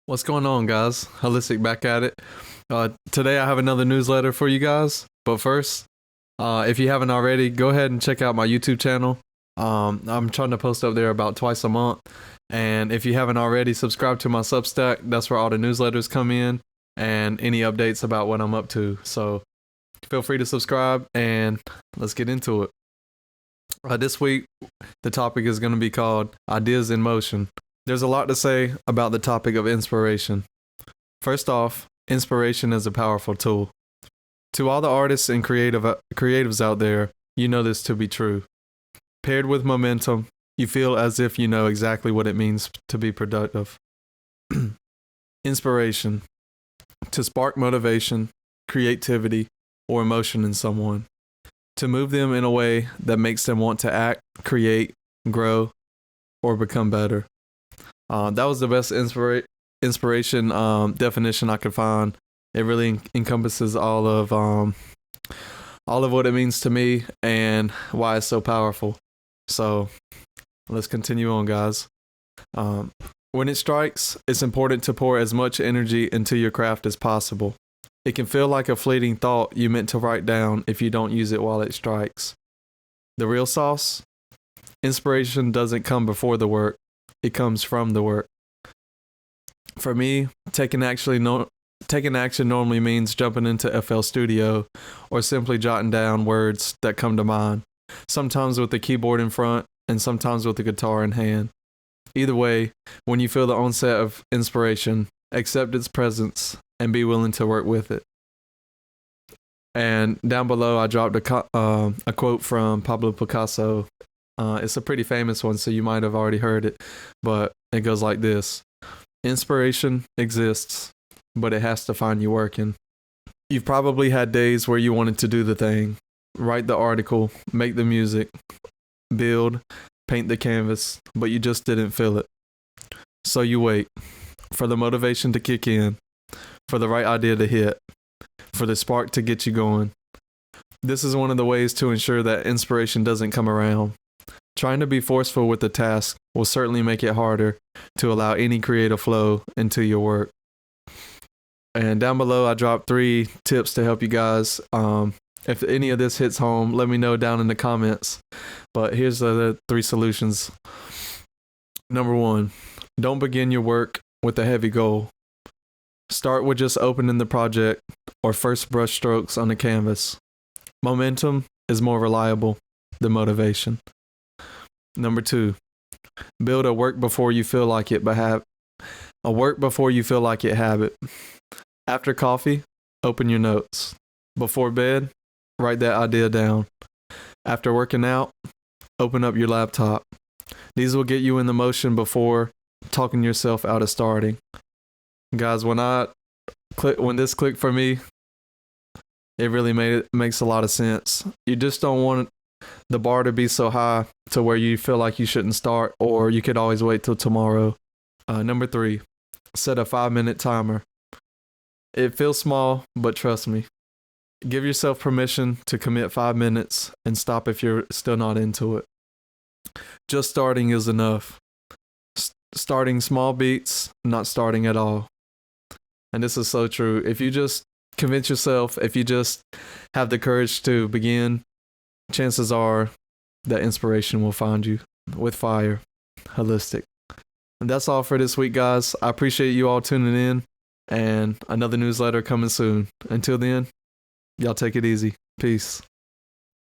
What's going on, guys? Holistic back at it. Today I have another newsletter for you guys. But first, if you haven't already, go ahead and check out my YouTube channel. I'm trying to post up there about twice a month. And if you haven't already, subscribe to my substack. That's where all the newsletters come in and any updates about what I'm up to. So feel free to subscribe and let's get into it. This week, the topic is going to be called Ideas in Motion. There's a lot to say about the topic of inspiration. First off, inspiration is a powerful tool. To all the artists and creatives out there, you know this to be true. Paired with momentum, you feel as if you know exactly what it means to be productive. Inspiration. To spark motivation, creativity, or emotion in someone. To move them in a way that makes them want to act, create, grow, or become better. That was the best inspiration definition I could find. It really encompasses all of what it means to me and why it's so powerful. So let's continue on, guys. When it strikes, it's important to pour as much energy into your craft as possible. It can feel like a fleeting thought you meant to write down if you don't use it while it strikes. The real sauce? Inspiration doesn't come before the work. It comes from the work. For me, taking action normally means jumping into FL Studio or simply jotting down words that come to mind, sometimes with the keyboard in front and sometimes with the guitar in hand. Either way, when you feel the onset of inspiration, accept its presence and be willing to work with it. And down below, I dropped a quote from Pablo Picasso. It's a pretty famous one, so you might have already heard it, but it goes like this. Inspiration exists, but it has to find you working. You've probably had days where you wanted to do the thing, write the article, make the music, build, paint the canvas, but you just didn't feel it. So you wait for the motivation to kick in, for the right idea to hit, for the spark to get you going. This is one of the ways to ensure that inspiration doesn't come around. Trying to be forceful with the task will certainly make it harder to allow any creative flow into your work. And down below, I dropped 3 tips to help you guys. If any of this hits home, let me know down in the comments. But here's the 3 solutions. Number 1, don't begin your work with a heavy goal. Start with just opening the project or first brush strokes on the canvas. Momentum is more reliable than motivation. Number 2, build a work before you feel like it habit. After coffee, open your notes. Before bed, write that idea down. After working out, open up your laptop. These will get you in the motion before talking yourself out of starting. Guys, when this clicked for me, it really makes a lot of sense. You just don't want the bar to be so high to where you feel like you shouldn't start, or you could always wait till tomorrow. Number 3, set a 5-minute timer. It feels small, but trust me. Give yourself permission to commit 5 minutes and stop if you're still not into it. Just starting is enough. Starting small beats, not starting at all. And this is so true. If you just convince yourself, if you just have the courage to begin, chances are that inspiration will find you with fire. Holistic. And that's all for this week, guys. I appreciate you all tuning in, and another newsletter coming soon. Until then, y'all take it easy. Peace.